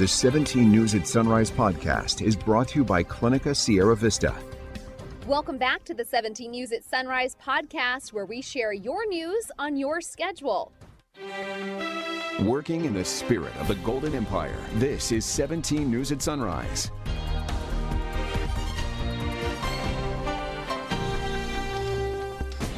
The 17 News at Sunrise podcast is brought to you by Clinica Sierra Vista. Welcome back to the 17 News at Sunrise podcast, where we share your news on your schedule. Working in the spirit of the Golden Empire, this is 17 News at Sunrise.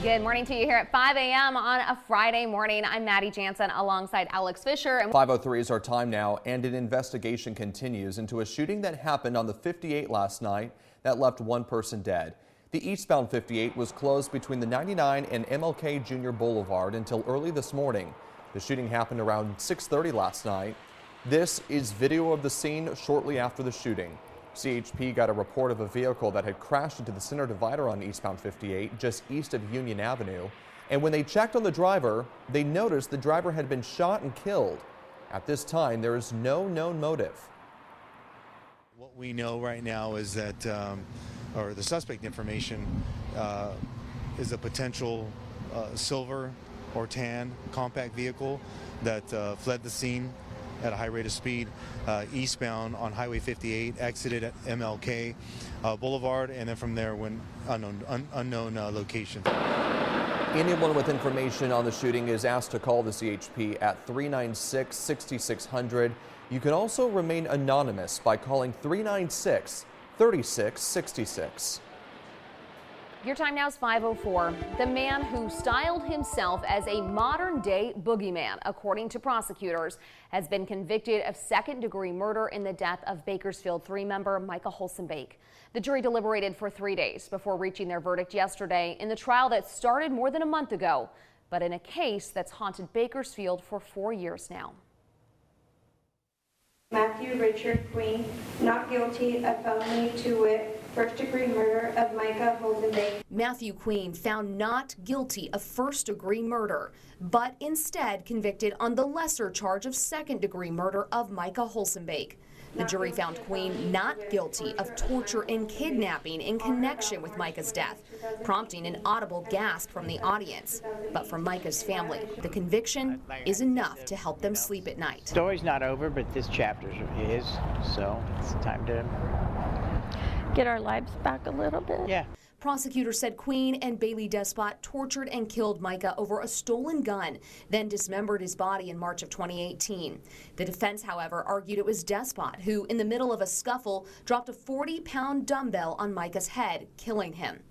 Good morning to you here at 5 a.m. on a Friday morning. I'm Maddie Jansen alongside Alex Fisher. 5:03 is our time now, and an investigation continues into a shooting that happened on the 58 last night that left one person dead. The eastbound 58 was closed between the 99 and MLK Junior Boulevard until early this morning. The shooting happened around 6:30 last night. This is video of the scene shortly after the shooting. CHP got a report of a vehicle that had crashed into the center divider on eastbound 58 just east of Union Avenue. And when they checked on the driver, they noticed the driver had been shot and killed. At this time, there is no known motive. What we know right now is that, or the suspect information, is a potential silver or tan compact vehicle that fled the scene at a high rate of speed eastbound on Highway 58, exited at MLK Boulevard, and then from there went unknown location. Anyone with information on the shooting is asked to call the CHP at 396-6600. You can also remain anonymous by calling 396-3666. Your time now is 5:04. The man who styled himself as a modern-day boogeyman, according to prosecutors, has been convicted of second-degree murder in the death of Bakersfield 3-member Micah Holsenbake. The jury deliberated for 3 days before reaching their verdict yesterday in the trial that started more than a month ago, but in a case that's haunted Bakersfield for 4 years now. Matthew Richard Queen, not guilty of felony to wit, first-degree murder of Micah Holsenbake. Matthew Queen found not guilty of first-degree murder, but instead convicted on the lesser charge of second-degree murder of Micah Holsenbake. The jury found Queen not guilty of torture and kidnapping in connection with Micah's death, prompting an audible gasp from the audience. But for Micah's family, the conviction is enough to help them sleep at night. The story's not over, but this chapter is, so it's time to get our lives back a little bit. Yeah. Prosecutors said Queen and Bailey Despot tortured and killed Micah over a stolen gun, then dismembered his body in March of 2018. The defense, however, argued it was Despot who, in the middle of a scuffle, dropped a 40-pound dumbbell on Micah's head, killing him.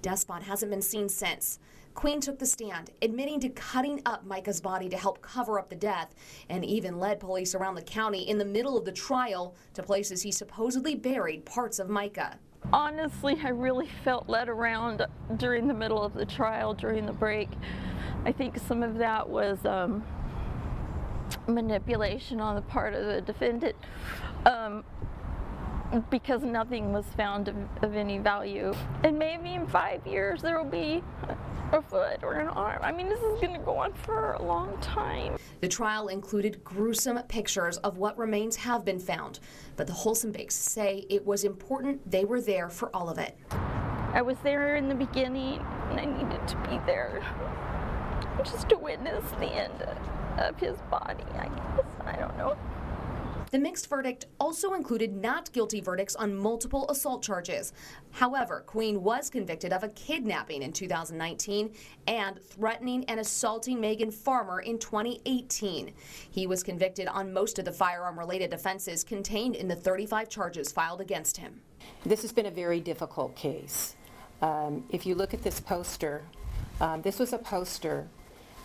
Despot hasn't been seen since. Queen took the stand, admitting to cutting up Micah's body to help cover up the death, and even led police around the county in the middle of the trial to places he supposedly buried parts of Micah. Honestly, I really felt led around during the middle of the trial, during the break. I think some of that was manipulation on the part of the defendant, because nothing was found of any value. And maybe in 5 years there will be a foot or an arm. I mean, this is going to go on for a long time. The trial included gruesome pictures of what remains have been found, but the Holsenbakes say it was important they were there for all of it. I was there in the beginning, and I needed to be there just to witness the end of his body, I guess. I don't know. The mixed verdict also included not guilty verdicts on multiple assault charges. However, Queen was convicted of a kidnapping in 2019 and threatening and assaulting Megan Farmer in 2018. He was convicted on most of the firearm-related offenses contained in the 35 charges filed against him. This has been a very difficult case. If you look at this poster, this was a poster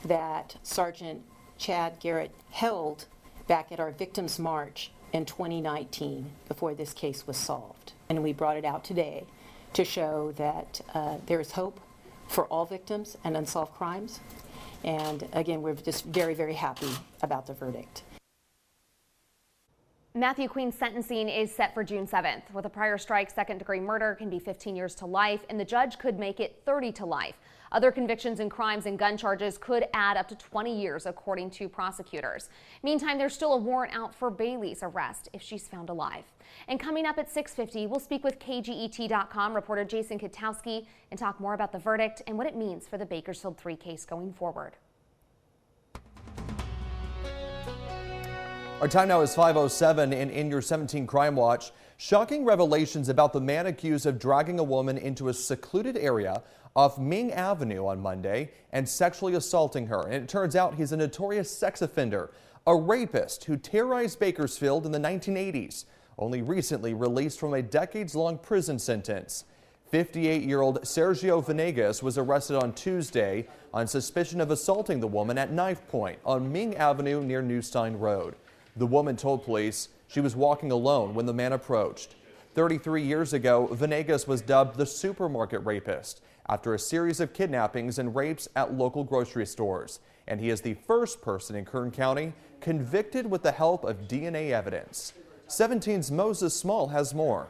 that Sergeant Chad Garrett held back at our Victims March in 2019 before this case was solved. And we brought it out today to show that there is hope for all victims and unsolved crimes. And again, we're just very, very happy about the verdict. Matthew Queen's sentencing is set for June 7th. With a prior strike, second-degree murder can be 15 years to life, and the judge could make it 30 to life. Other convictions in crimes and gun charges could add up to 20 years, according to prosecutors. Meantime, there's still a warrant out for Bailey's arrest if she's found alive. And coming up at 6:50, we'll speak with KGET.com reporter Jason Katowski and talk more about the verdict and what it means for the Bakersfield 3 case going forward. Our time now is 5:07, and in your 17 Crime Watch, shocking revelations about the man accused of dragging a woman into a secluded area off Ming Avenue on Monday and sexually assaulting her. And it turns out he's a notorious sex offender, a rapist who terrorized Bakersfield in the 1980s, only recently released from a decades-long prison sentence. 58-year-old Sergio Venegas was arrested on Tuesday on suspicion of assaulting the woman at knife point on Ming Avenue near Newstein Road. The woman told police she was walking alone when the man approached. 33 years ago, Venegas was dubbed the supermarket rapist after a series of kidnappings and rapes at local grocery stores. And he is the first person in Kern County convicted with the help of DNA evidence. 17's Moses Small has more.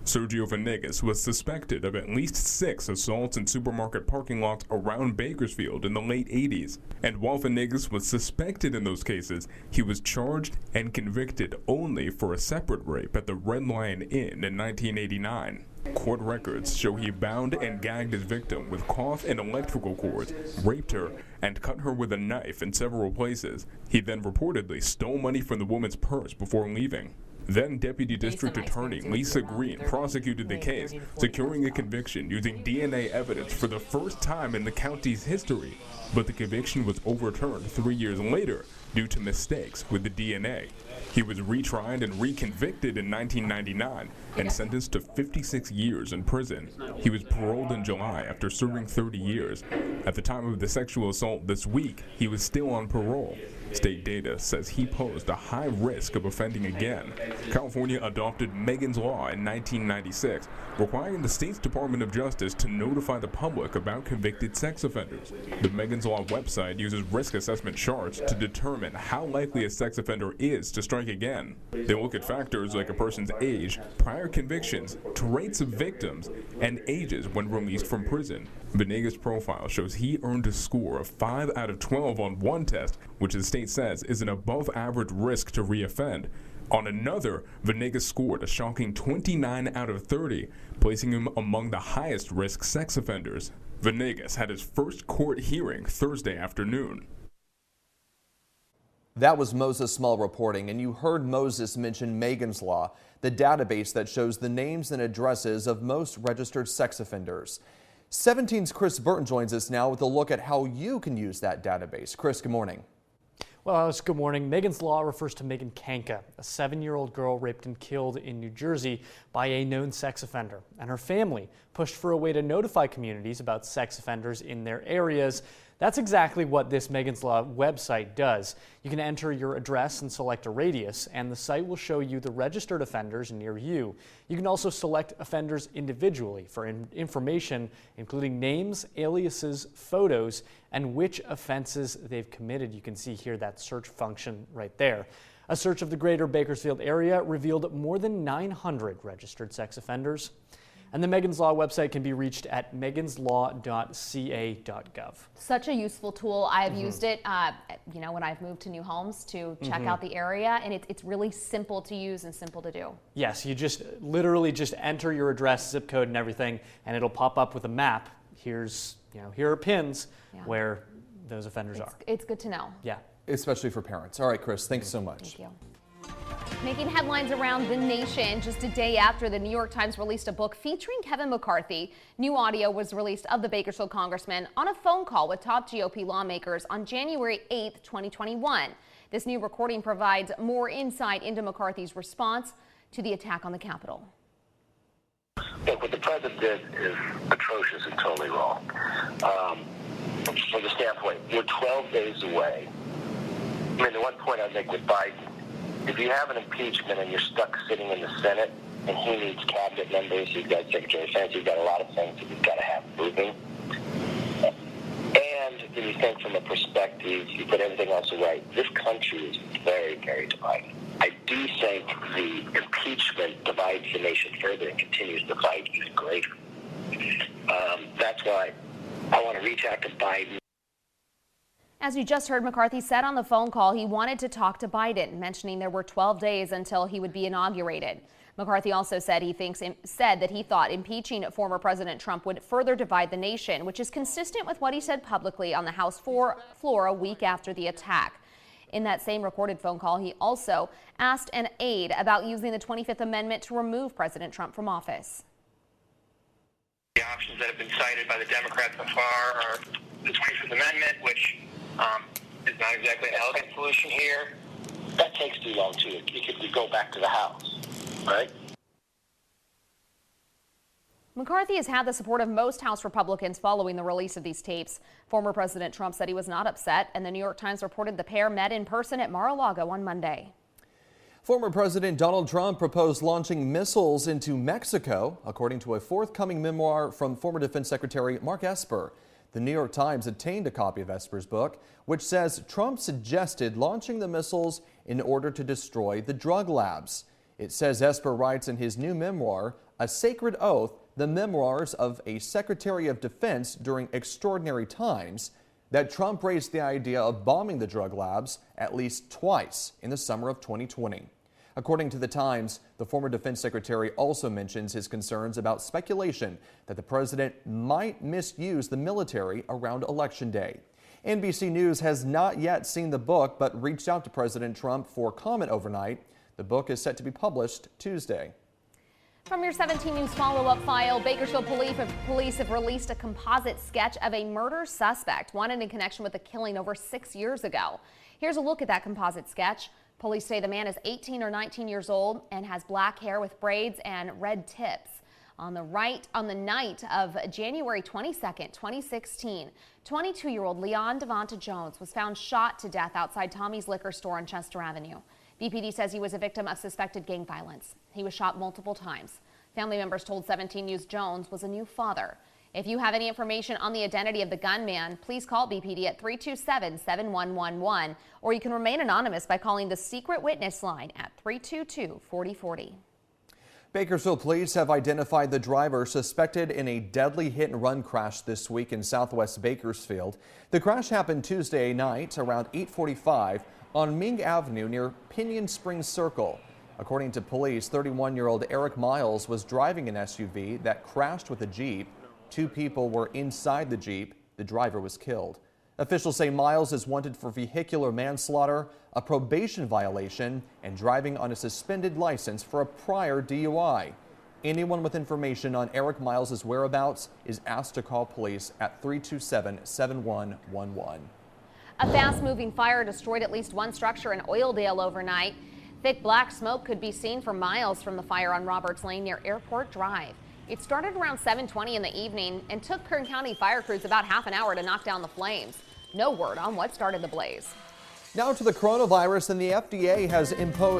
Sergio Venegas was suspected of at least 6 assaults in supermarket parking lots around Bakersfield in the late 80s. And while Venegas was suspected in those cases, he was charged and convicted only for a separate rape at the Red Lion Inn in 1989. Court records show he bound and gagged his victim with cloth and electrical cords, raped her, and cut her with a knife in several places. He then reportedly stole money from the woman's purse before leaving. Then Deputy District Attorney Lisa Green prosecuted the case, securing a conviction using DNA evidence for the first time in the county's history. But the conviction was overturned 3 years later due to mistakes with the DNA. He was retried and reconvicted in 1999 and sentenced to 56 years in prison. He was paroled in July after serving 30 years. At the time of the sexual assault this week, he was still on parole. State data says he posed a high risk of offending again. California adopted Megan's Law in 1996, requiring the state's Department of Justice to notify the public about convicted sex offenders. The Megan's Law website uses risk assessment charts to determine how likely a sex offender is to strike again. They look at factors like a person's age, prior convictions, traits of victims, and ages when released from prison. Venegas' profile shows he earned a score of 5 out of 12 on one test, which the state says is an above-average risk to reoffend. On another, Venegas scored a shocking 29 out of 30, placing him among the highest-risk sex offenders. Venegas had his first court hearing Thursday afternoon. That was Moses Small reporting, and you heard Moses mention Megan's Law, the database that shows the names and addresses of most registered sex offenders. 17's Chris Burton joins us now with a look at how you can use that database. Chris, good morning. Well, Alice, good morning. Megan's Law refers to Megan Kanka, a 7-year-old girl raped and killed in New Jersey by a known sex offender. And her family pushed for a way to notify communities about sex offenders in their areas. That's exactly what this Megan's Law website does. You can enter your address and select a radius, and the site will show you the registered offenders near you. You can also select offenders individually for information, including names, aliases, photos, and which offenses they've committed. You can see here that search function right there. A search of the greater Bakersfield area revealed more than 900 registered sex offenders. And the Megan's Law website can be reached at meganslaw.ca.gov. Such a useful tool. I have used it, when I've moved to new homes to check out the area, and it's really simple to use and simple to do. Yes, you just literally just enter your address, zip code, and everything, and it'll pop up with a map. Here are pins where those offenders are. It's good to know. Yeah, especially for parents. All right, Chris, thanks so much. Thank you. Making headlines around the nation just a day after the New York Times released a book featuring Kevin McCarthy. New audio was released of the Bakersfield congressman on a phone call with top GOP lawmakers on January 8th, 2021. This new recording provides more insight into McCarthy's response to the attack on the Capitol. Look, what the president did is atrocious and totally wrong. From the standpoint, you're 12 days away. I mean, the one point I'd make with Biden, if you have an impeachment and you're stuck sitting in the Senate and he needs cabinet members, you've got Secretary of Defense, you've got a lot of things that you've got to have moving. And if you think from a perspective, you put everything else away, this country is very, very divided. I do think the impeachment divides the nation further and continues to divide even greater. That's why I want to reach out to Biden. As you just heard, McCarthy said on the phone call he wanted to talk to Biden, mentioning there were 12 days until he would be inaugurated. McCarthy also said that he thought impeaching former President Trump would further divide the nation, which is consistent with what he said publicly on the House floor a week after the attack. In that same recorded phone call, he also asked an aide about using the 25th Amendment to remove President Trump from office. The options that have been cited by the Democrats so far are the 25th Amendment, which is not exactly an elegant solution here. That takes too long, too. It could go back to the House, right? McCarthy has had the support of most House Republicans following the release of these tapes. Former President Trump said he was not upset, and the New York Times reported the pair met in person at Mar-a-Lago on Monday. Former President Donald Trump proposed launching missiles into Mexico, according to a forthcoming memoir from former Defense Secretary Mark Esper. The New York Times obtained a copy of Esper's book, which says Trump suggested launching the missiles in order to destroy the drug labs. It says Esper writes in his new memoir, A Sacred Oath, the memoirs of a Secretary of Defense during extraordinary times, that Trump raised the idea of bombing the drug labs at least twice in the summer of 2020. According to the Times, the former defense secretary also mentions his concerns about speculation that the president might misuse the military around Election Day. NBC News has not yet seen the book, but reached out to President Trump for comment overnight. The book is set to be published Tuesday. From your 17 News follow-up file, Bakersfield police have released a composite sketch of a murder suspect wanted in connection with a killing over 6 years ago. Here's a look at that composite sketch. Police say the man is 18 or 19 years old and has black hair with braids and red tips. On the night of January 22nd, 2016, 22-year-old Leon Devonta Jones was found shot to death outside Tommy's Liquor Store on Chester Avenue. BPD says he was a victim of suspected gang violence. He was shot multiple times. Family members told 17 News Jones was a new father. If you have any information on the identity of the gunman, please call BPD at 327-7111, or you can remain anonymous by calling the secret witness line at 322-4040. Bakersfield police have identified the driver suspected in a deadly hit-and-run crash this week in southwest Bakersfield. The crash happened Tuesday night around 8:45 on Ming Avenue near Pinion Springs Circle. According to police, 31-year-old Eric Miles was driving an SUV that crashed with a Jeep. 2 people were inside the Jeep. The driver was killed. Officials say Miles is wanted for vehicular manslaughter, a probation violation, and driving on a suspended license for a prior DUI. Anyone with information on Eric Miles' whereabouts is asked to call police at 327-7111. A fast-moving fire destroyed at least one structure in Oildale overnight. Thick black smoke could be seen for miles from the fire on Roberts Lane near Airport Drive. It started around 7:20 in the evening and took Kern County fire crews about half an hour to knock down the flames. No word on what started the blaze. Now to the coronavirus, and the FDA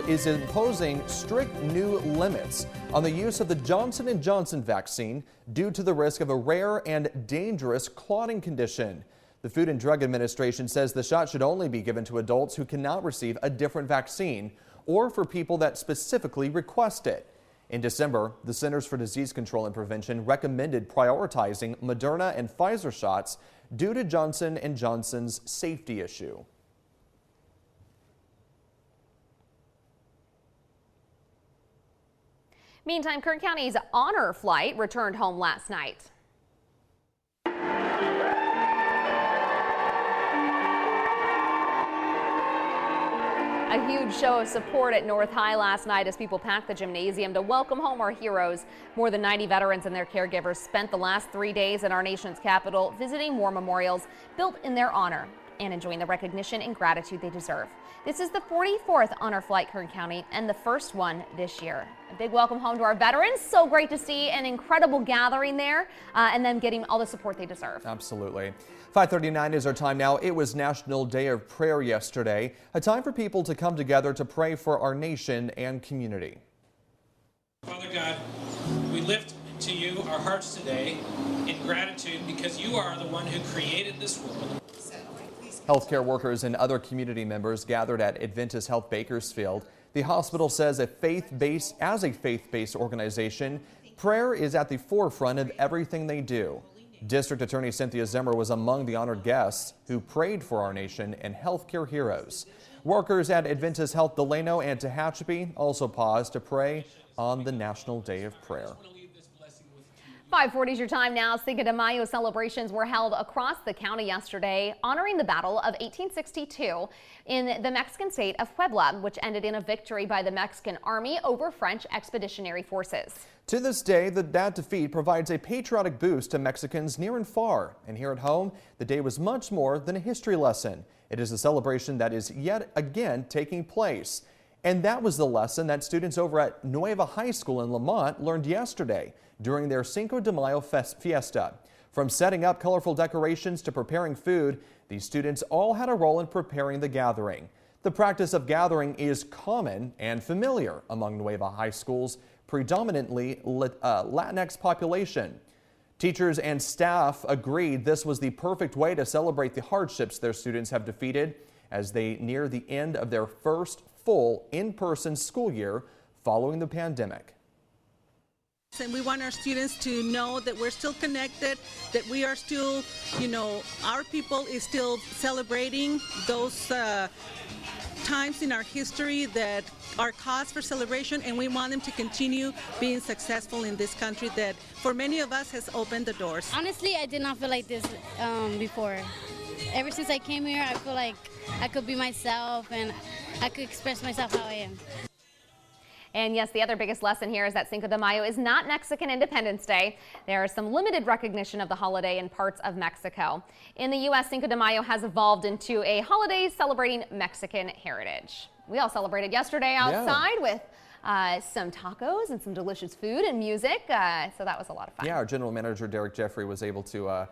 is imposing strict new limits on the use of the Johnson & Johnson vaccine due to the risk of a rare and dangerous clotting condition. The Food and Drug Administration says the shot should only be given to adults who cannot receive a different vaccine or for people that specifically request it. In December, the Centers for Disease Control and Prevention recommended prioritizing Moderna and Pfizer shots due to Johnson & Johnson's safety issue. Meantime, Kern County's honor flight returned home last night. A huge show of support at North High last night as people packed the gymnasium to welcome home our heroes. More than 90 veterans and their caregivers spent the last 3 days in our nation's capital visiting war memorials built in their honor and enjoying the recognition and gratitude they deserve. This is the 44th honor flight Kern County and the first one this year. A big welcome home to our veterans. So great to see an incredible gathering there and them getting all the support they deserve. Absolutely. 5:39 is our time now. It was National Day of Prayer yesterday, a time for people to come together to pray for our nation and community. Father God, we lift to you our hearts today in gratitude because you are the one who created this world. Healthcare workers and other community members gathered at Adventist Health Bakersfield. The hospital says as a faith-based organization, prayer is at the forefront of everything they do. District Attorney Cynthia Zimmer was among the honored guests who prayed for our nation and healthcare heroes. Workers at Adventist Health Delano and Tehachapi also paused to pray on the National Day of Prayer. 5:40 is your time now. Cinco de Mayo celebrations were held across the county yesterday, honoring the Battle of 1862 in the Mexican state of Puebla, which ended in a victory by the Mexican Army over French expeditionary forces. To this day, that defeat provides a patriotic boost to Mexicans near and far. And here at home, the day was much more than a history lesson. It is a celebration that is yet again taking place. And that was the lesson that students over at Nueva High School in Lamont learned yesterday during their Cinco de Mayo fiesta. From setting up colorful decorations to preparing food, these students all had a role in preparing the gathering. The practice of gathering is common and familiar among Nueva High School's predominantly Latinx population. Teachers and staff agreed this was the perfect way to celebrate the hardships their students have defeated as they near the end of their first full in-person school year following the pandemic. And we want our students to know that we're still connected, that we are still, our people is still celebrating those times in our history that are cause for celebration, and we want them to continue being successful in this country that for many of us has opened the doors. Honestly, I did not feel like this before. Ever since I came here, I feel like I could be myself and I could express myself how I am. And yes, the other biggest lesson here is that Cinco de Mayo is not Mexican Independence Day. There is some limited recognition of the holiday in parts of Mexico. In the U.S., Cinco de Mayo has evolved into a holiday celebrating Mexican heritage. We all celebrated yesterday outside with some tacos and some delicious food and music, so that was a lot of fun. Yeah, our general manager, Derek Jeffrey, was able to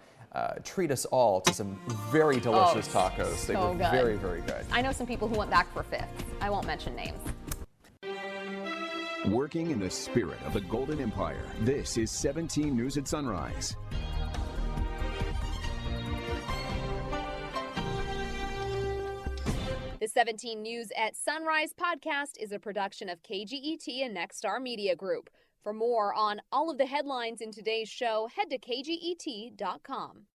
treat us all to some very delicious tacos. They were good. Very, very good. I know some people who went back for fifths. I won't mention names. Working in the spirit of the Golden Empire, this is 17 News at Sunrise. The 17 News at Sunrise podcast is a production of KGET and Nexstar Media Group. For more on all of the headlines in today's show, head to kget.com.